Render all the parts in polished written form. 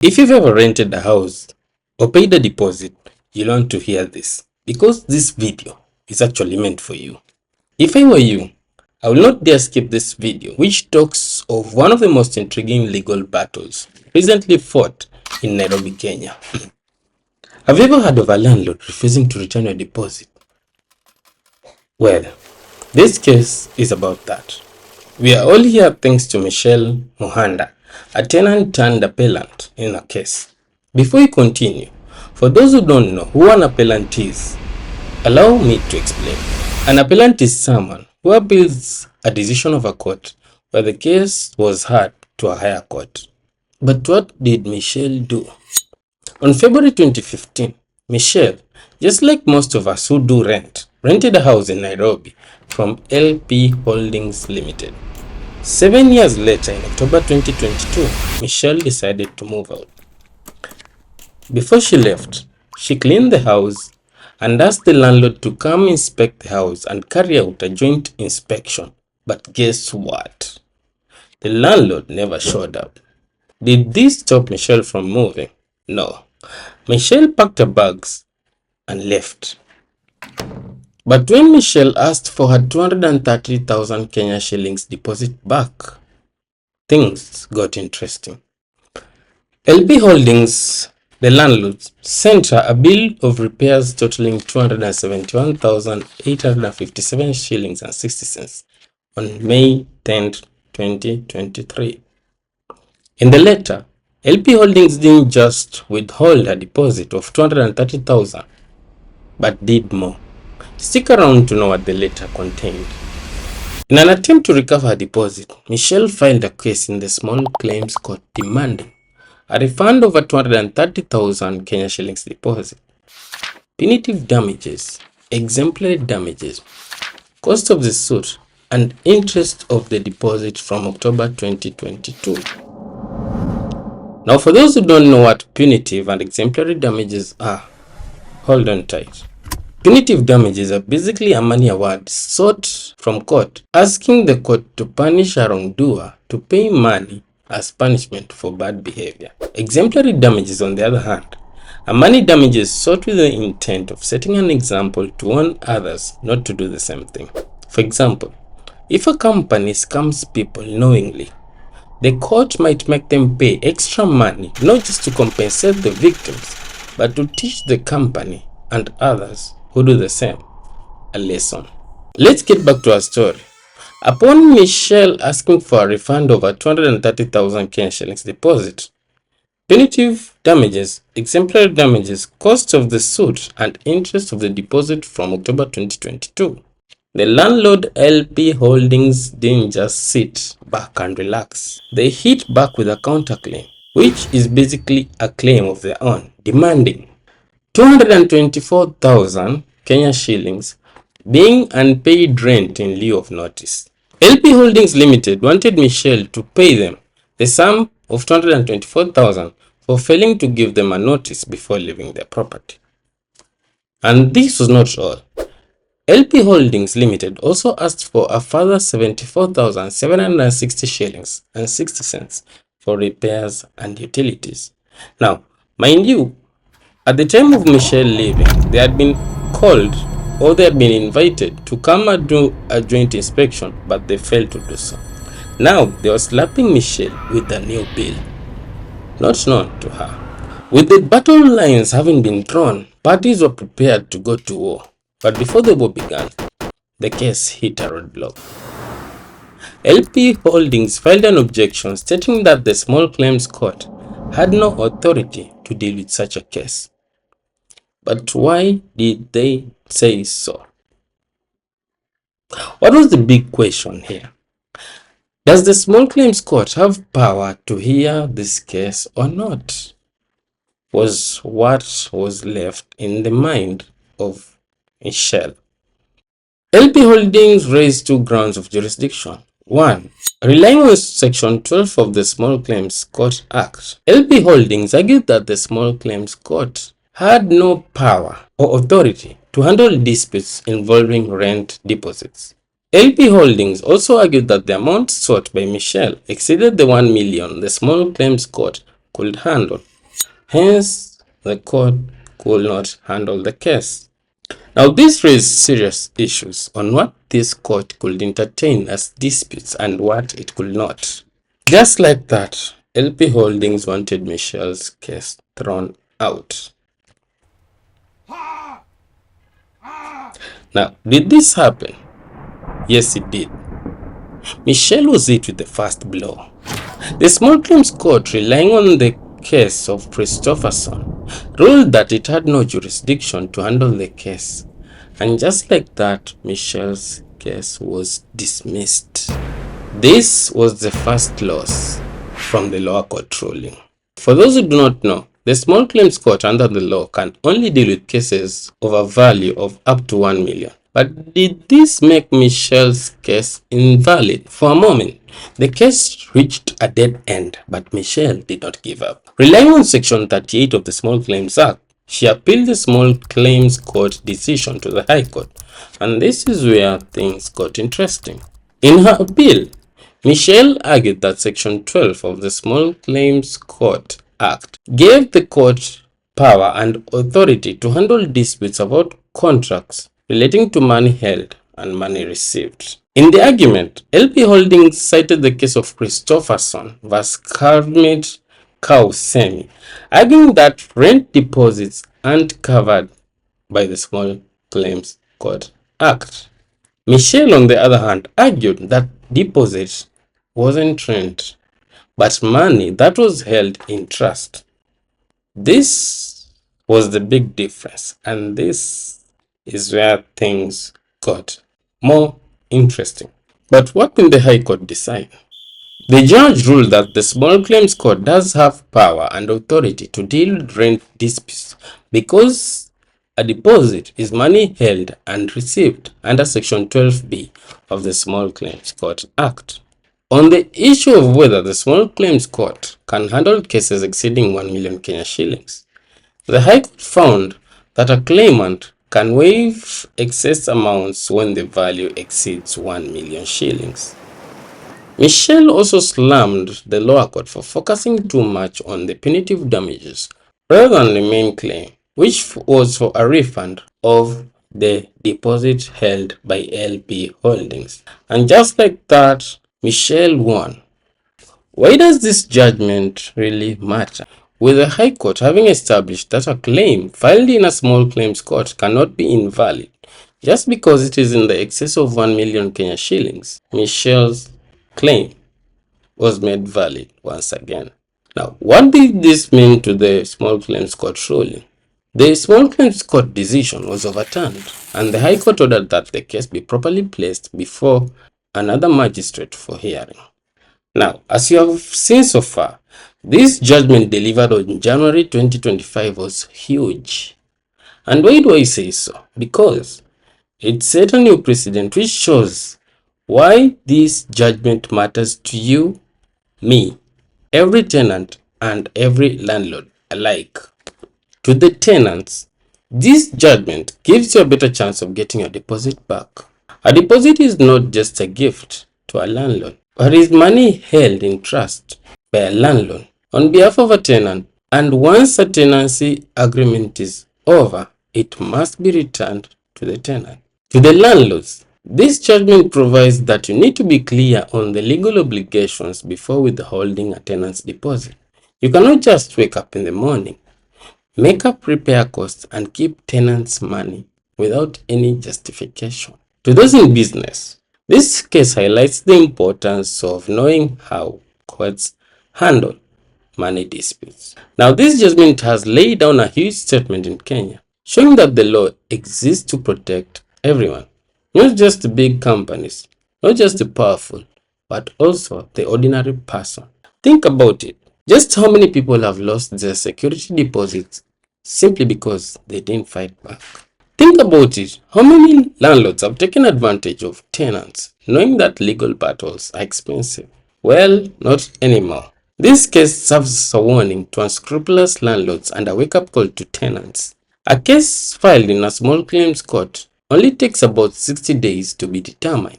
If you've ever rented a house or paid a deposit, you'll want to hear this because this video is actually meant for you. If I were you, I will not dare skip this video, which talks of one of the most intriguing legal battles recently fought in Nairobi, Kenya. Have you ever heard of a landlord refusing to return your deposit? Well, this case is about that. We are all here thanks to Muhanda, a tenant turned appellant in a case. Before we continue, for those who don't know who an appellant is, allow me to explain. An appellant is someone who appeals a decision of a court where the case was heard to a higher court. But what did Michelle do? On February 2015, Michelle, just like most of us who do rented a house in Nairobi from LP Holdings Limited. 7 years later, in October 2022, Michelle decided to move out. Before she left, she cleaned the house and asked the landlord to come inspect the house and carry out a joint inspection. But guess what? The landlord never showed up. Did this stop Michelle from moving? No. Michelle packed her bags and left. But when Michelle asked for her 230,000 Kenya shillings deposit back, things got interesting. LP Holdings, the landlord, sent her a bill of repairs totaling 271,857 shillings and 60 cents on May 10, 2023. In the letter, LP Holdings didn't just withhold her deposit of 230,000, but did more. Stick around to know what the letter contained. In an attempt to recover her deposit, Michelle filed a case in the Small Claims Court demanding a refund over 230,000 Kenya shillings deposit, punitive damages, exemplary damages, cost of the suit, and interest of the deposit from October 2022. Now, for those who don't know what punitive and exemplary damages are, hold on tight. Punitive damages are basically a money award sought from court, asking the court to punish a wrongdoer to pay money as punishment for bad behavior. Exemplary damages, on the other hand, are money damages sought with the intent of setting an example to warn others not to do the same thing. For example, if a company scams people knowingly, the court might make them pay extra money not just to compensate the victims, but to teach the company and others who do the same a lesson. Let's get back to our story. Upon Michelle asking for a refund over 230,000 Kenya shillings deposit, punitive damages, exemplary damages, cost of the suit, and interest of the deposit from October 2022, the landlord LP Holdings didn't just sit back and relax. They hit back with a counterclaim, which is basically a claim of their own, demanding 224,000 Kenya shillings being unpaid rent in lieu of notice. LP Holdings Limited wanted Michelle to pay them the sum of 224,000 for failing to give them a notice before leaving their property. And this was not all. LP Holdings Limited also asked for a further 74,760 shillings and 60 cents for repairs and utilities. Now, mind you, at the time of Michelle leaving, they had been called or they had been invited to come and do a joint inspection, but they failed to do so. Now, they were slapping Michelle with a new bill, not known to her. With the battle lines having been drawn, parties were prepared to go to war. But before the war began, the case hit a roadblock. LP Holdings filed an objection stating that the Small Claims Court had no authority to deal with such a case. But why did they say so? What was the big question here? Does the Small Claims Court have power to hear this case or not? Was what was left in the mind of Michelle. LP Holdings raised two grounds of jurisdiction. One, relying on Section 12 of the Small Claims Court Act, LP Holdings argued that the Small Claims Court had no power or authority to handle disputes involving rent deposits. LP Holdings also argued that the amount sought by Michelle exceeded the 1 million the Small Claims Court could handle Hence, the court could not handle the case. Now, this raised serious issues on what this court could entertain as disputes and what it could not. Just like that, LP Holdings wanted Michelle's case thrown out. Now, did this happen? Yes, it did. Michelle was hit with the first blow. The Small Claims Court, relying on the case of Christopherson, ruled that it had no jurisdiction to handle the case. And just like that, Michelle's case was dismissed. This was the first loss from the lower court ruling. For those who do not know, the Small Claims Court under the law can only deal with cases of a value of up to 1 million. But did this make Michelle's case invalid? For a moment, the case reached a dead end, but Michelle did not give up. Relying on Section 38 of the Small Claims Act, she appealed the Small Claims Court decision to the High Court, and this is where things got interesting. In her appeal, Michelle argued that Section 12 of the Small Claims Court Act gave the court power and authority to handle disputes about contracts relating to money held and money received. In the argument, LP Holdings cited the case of Christopherson vs. Kermit Kausemi, arguing that rent deposits aren't covered by the Small Claims Court Act. Michelle, on the other hand, argued that deposit wasn't rent, but money that was held in trust. This was the big difference, and this is where things got more interesting. But what will the High Court decide? The judge ruled that the Small Claims Court does have power and authority to deal with rent disputes because a deposit is money held and received under Section 12B of the Small Claims Court Act. On the issue of whether the Small Claims Court can handle cases exceeding 1 million Kenya shillings, the High Court found that a claimant can waive excess amounts when the value exceeds 1 million shillings. Michelle also slammed the lower court for focusing too much on the punitive damages rather than the main claim, which was for a refund of the deposit held by LP Holdings. And just like that, Michelle won. Why does this judgment really matter? With the High Court having established that a claim filed in a small claims court cannot be invalid just because it is in the excess of 1 million Kenya shillings, Michelle's claim was made valid once again. Now, what did this mean to the Small Claims Court ruling? The Small Claims Court decision was overturned, and the High Court ordered that the case be properly placed before another magistrate for hearing. Now, as you have seen so far, this judgment delivered on January 2025 was huge. And why do I say so? Because it set a new precedent which shows why this judgment matters to you, me, every tenant, and every landlord alike. To the tenants, this judgment gives you a better chance of getting your deposit back. A deposit is not just a gift to a landlord, but is money held in trust by a landlord on behalf of a tenant, and once a tenancy agreement is over, it must be returned to the tenant. To the landlords, this judgment provides that you need to be clear on the legal obligations before withholding a tenant's deposit. You cannot just wake up in the morning, make up repair costs, and keep tenants' money without any justification. To those in business, this case highlights the importance of knowing how courts handle money disputes. Now, this judgment has laid down a huge statement in Kenya, showing that the law exists to protect everyone, not just the big companies, not just the powerful, but also the ordinary person. Think about it. Just how many people have lost their security deposits simply because they didn't fight back? Think about it. How many landlords have taken advantage of tenants, knowing that legal battles are expensive? Well, not anymore. This case serves as a warning to unscrupulous landlords and a wake-up call to tenants. A case filed in a small claims court only takes about 60 days to be determined,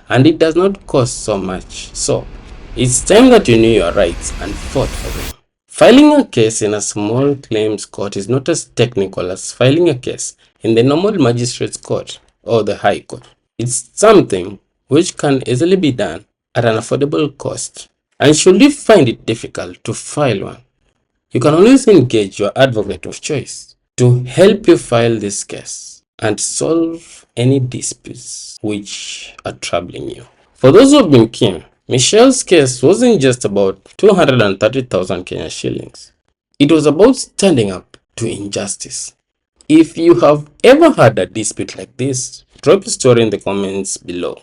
and it does not cost so much. So, it's time that you knew your rights and fought for them. Filing a case in a small claims court is not as technical as filing a case in the normal magistrate's court or the high court. It's something which can easily be done at an affordable cost. And should you find it difficult to file one, you can always engage your advocate of choice to help you file this case and solve any disputes which are troubling you. For those who have been keen, Michelle's case wasn't just about 230,000 Kenya shillings. It was about standing up to injustice. If you have ever had a dispute like this, drop a story in the comments below.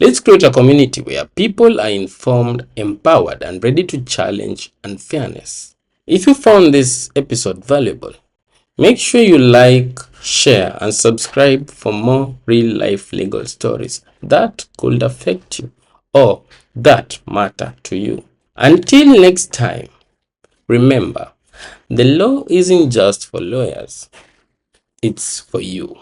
Let's create a community where people are informed, empowered, and ready to challenge unfairness. If you found this episode valuable, make sure you like, share, and subscribe for more real-life legal stories that could affect you or that matter to you. Until next time, remember, the law isn't just for lawyers, it's for you.